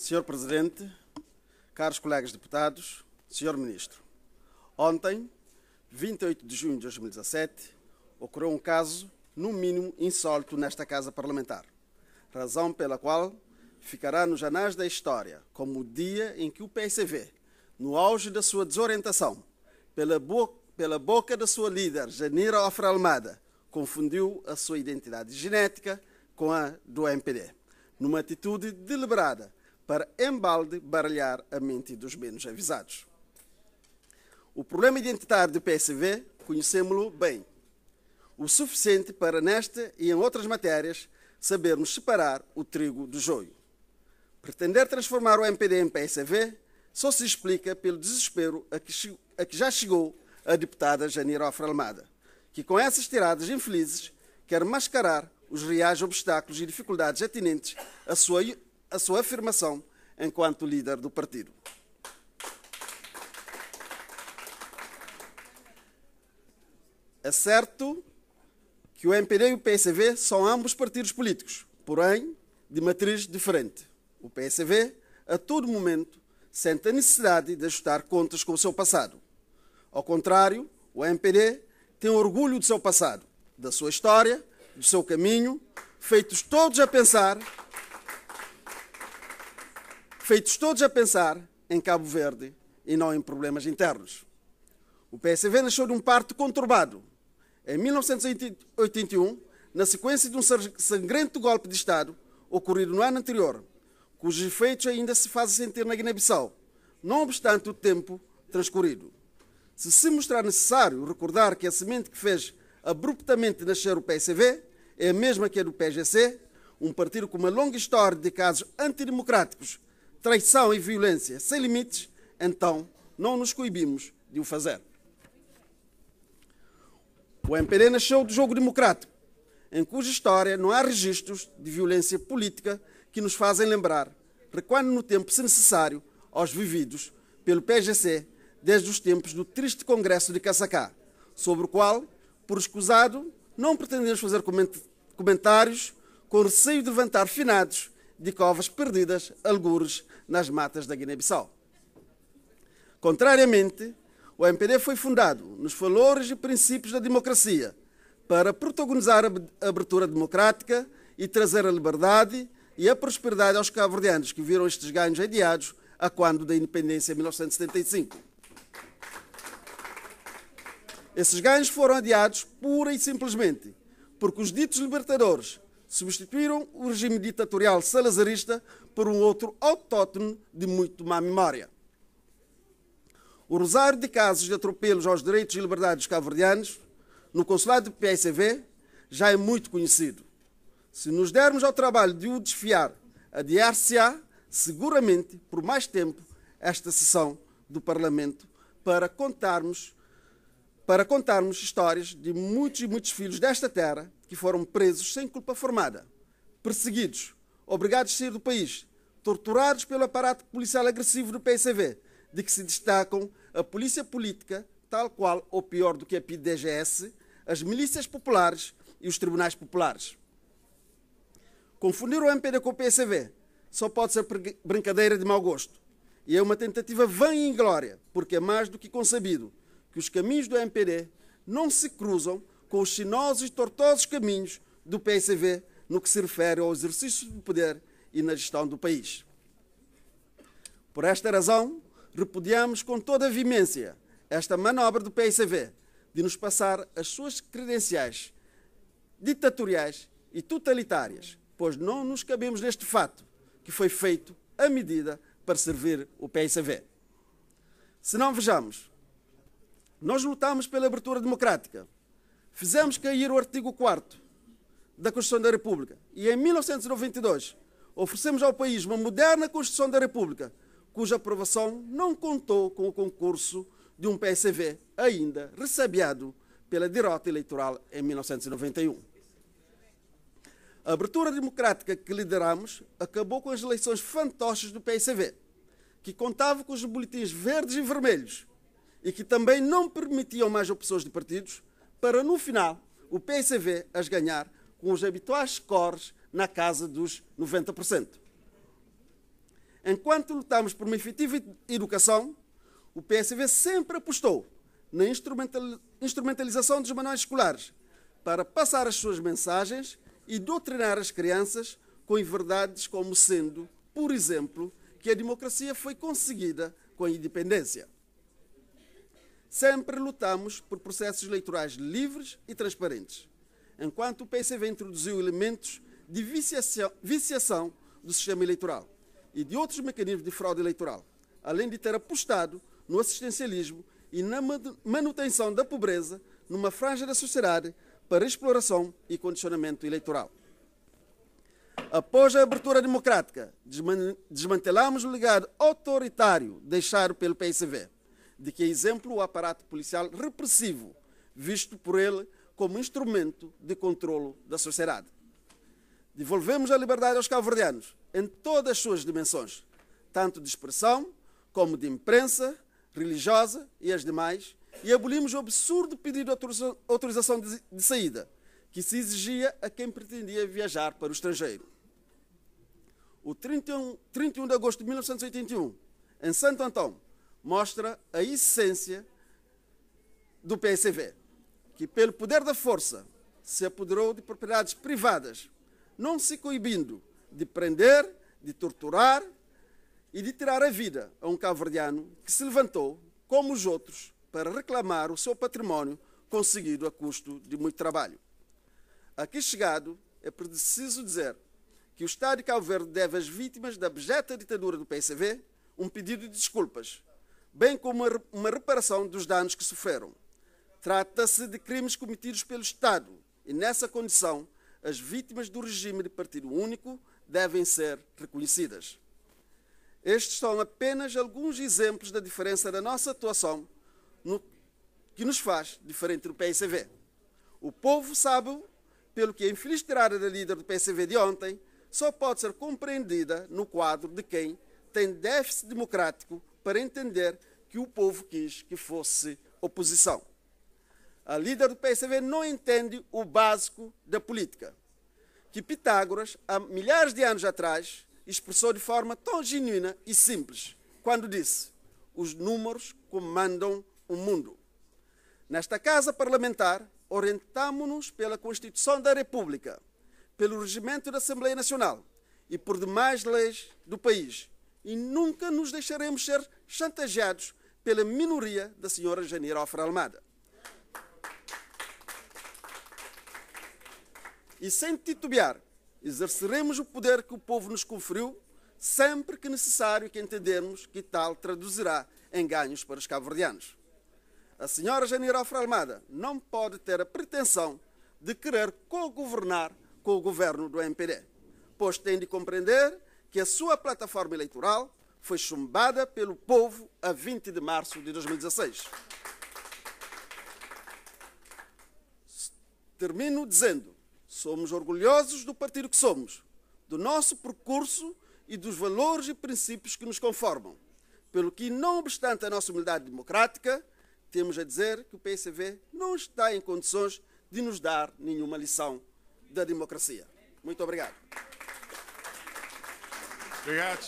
Senhor Presidente, caros colegas deputados, Senhor Ministro, ontem, 28 de junho de 2017, ocorreu um caso, no mínimo, insólito nesta Casa Parlamentar, razão pela qual ficará nos anais da história como o dia em que o PSV, no auge da sua desorientação, pela boca da sua líder, Janira Ofra Almada, confundiu a sua identidade genética com a do MPD, numa atitude deliberada para embalde baralhar a mente dos menos avisados. O problema identitário do PSV conhecemos-lo bem, o suficiente para nesta e em outras matérias sabermos separar o trigo do joio. Pretender transformar o MPD em PSV só se explica pelo desespero a que já chegou a deputada Janira Ofra Almada, que com essas tiradas infelizes quer mascarar os reais obstáculos e dificuldades atinentes à sua afirmação enquanto líder do partido. É certo que o MPD e o PSV são ambos partidos políticos, porém de matriz diferente. O PSV, a todo momento, sente a necessidade de ajustar contas com o seu passado. Ao contrário, o MPD tem orgulho do seu passado, da sua história, do seu caminho, feitos todos a pensar em Cabo Verde e não em problemas internos. O PSV nasceu de um parto conturbado. Em 1981, na sequência de um sangrento golpe de Estado ocorrido no ano anterior, cujos efeitos ainda se fazem sentir na Guiné-Bissau, não obstante o tempo transcorrido. Se mostrar necessário recordar que a semente que fez abruptamente nascer o PSV é a mesma que a do PGC, um partido com uma longa história de casos antidemocráticos, traição e violência sem limites, então não nos coibimos de o fazer. O MPD nasceu do jogo democrático, em cuja história não há registros de violência política que nos fazem lembrar, recuando no tempo, se necessário, aos vividos pelo PGC desde os tempos do triste Congresso de Caçacá, sobre o qual, por escusado, não pretendemos fazer comentários com receio de levantar finados de covas perdidas, algures, nas matas da Guiné-Bissau. Contrariamente, o MPD foi fundado nos valores e princípios da democracia para protagonizar a abertura democrática e trazer a liberdade e a prosperidade aos cabo-verdianos que viram estes ganhos adiados a quando da independência em 1975. Esses ganhos foram adiados pura e simplesmente porque os ditos libertadores substituíram o regime ditatorial salazarista por um outro autóctone de muito má memória. O rosário de casos de atropelos aos direitos e liberdades dos cabo-verdianos no consulado do PSV já é muito conhecido. Se nos dermos ao trabalho de o desfiar, adiar-se-á seguramente por mais tempo esta sessão do Parlamento para contarmos histórias de muitos e muitos filhos desta terra que foram presos sem culpa formada, perseguidos, obrigados a sair do país, torturados pelo aparato policial agressivo do PSV, de que se destacam a polícia política, tal qual ou pior do que a PIDGS, as milícias populares e os tribunais populares. Confundir o MPD com o PSV só pode ser brincadeira de mau gosto, e é uma tentativa vã e inglória, porque é mais do que concebido que os caminhos do MPD não se cruzam com os sinuosos e tortuosos caminhos do PSV no que se refere ao exercício do poder e na gestão do país. Por esta razão, repudiamos com toda a veemência esta manobra do PSV de nos passar as suas credenciais ditatoriais e totalitárias, pois não nos cabemos neste fato que foi feito à medida para servir o PSV. Se não vejamos, nós lutamos pela abertura democrática, fizemos cair o artigo 4º da Constituição da República e em 1992 oferecemos ao país uma moderna Constituição da República cuja aprovação não contou com o concurso de um PSV ainda ressabiado pela derrota eleitoral em 1991. A abertura democrática que lideramos acabou com as eleições fantoches do PSV, que contava com os boletins verdes e vermelhos e que também não permitiam mais opções de partidos, para no final o PSV as ganhar com os habituais scores na casa dos 90%. Enquanto lutamos por uma efetiva educação, o PSV sempre apostou na instrumentalização dos manuais escolares para passar as suas mensagens e doutrinar as crianças com verdades como sendo, por exemplo, que a democracia foi conseguida com a independência. Sempre lutamos por processos eleitorais livres e transparentes, enquanto o PSV introduziu elementos de viciação do sistema eleitoral e de outros mecanismos de fraude eleitoral, além de ter apostado no assistencialismo e na manutenção da pobreza numa franja da sociedade para exploração e condicionamento eleitoral. Após a abertura democrática, desmantelamos o legado autoritário deixado pelo PSV, de que é exemplo o aparato policial repressivo, visto por ele como instrumento de controlo da sociedade. Devolvemos a liberdade aos cabo-verdianos em todas as suas dimensões, tanto de expressão como de imprensa, religiosa e as demais, e abolimos o absurdo pedido de autorização de saída, que se exigia a quem pretendia viajar para o estrangeiro. O 31 de agosto de 1981, em Santo Antão, mostra a essência do PSV, que pelo poder da força se apoderou de propriedades privadas, não se coibindo de prender, de torturar e de tirar a vida a um cabo-verdiano que se levantou, como os outros, para reclamar o seu património conseguido a custo de muito trabalho. Aqui chegado, é preciso dizer que o Estado de Cabo Verde deve às vítimas da abjeta ditadura do PSV um pedido de desculpas, bem como uma reparação dos danos que sofreram. Trata-se de crimes cometidos pelo Estado e, nessa condição, as vítimas do regime de partido único devem ser reconhecidas. Estes são apenas alguns exemplos da diferença da nossa atuação que nos faz diferente do PSV. O povo sabe, pelo que a infeliz tirada da líder do PSV de ontem só pode ser compreendida no quadro de quem tem déficit democrático para entender que o povo quis que fosse oposição. A líder do PSV não entende o básico da política, que Pitágoras, há milhares de anos atrás, expressou de forma tão genuína e simples, quando disse: os números comandam o mundo. Nesta casa parlamentar, orientamo-nos pela Constituição da República, pelo Regimento da Assembleia Nacional e por demais leis do país, e nunca nos deixaremos ser chantageados pela minoria da senhora Janira Ofra Almada. E sem titubear, exerceremos o poder que o povo nos conferiu, sempre que necessário e que entendermos que tal traduzirá em ganhos para os cabo-verdianos. A senhora Janira Ofra Almada não pode ter a pretensão de querer co-governar com o governo do MPD, pois tem de compreender que a sua plataforma eleitoral foi chumbada pelo povo a 20 de março de 2016. Termino dizendo: somos orgulhosos do partido que somos, do nosso percurso e dos valores e princípios que nos conformam, pelo que, não obstante a nossa humildade democrática, temos a dizer que o PSV não está em condições de nos dar nenhuma lição da democracia. Muito obrigado. Obrigado.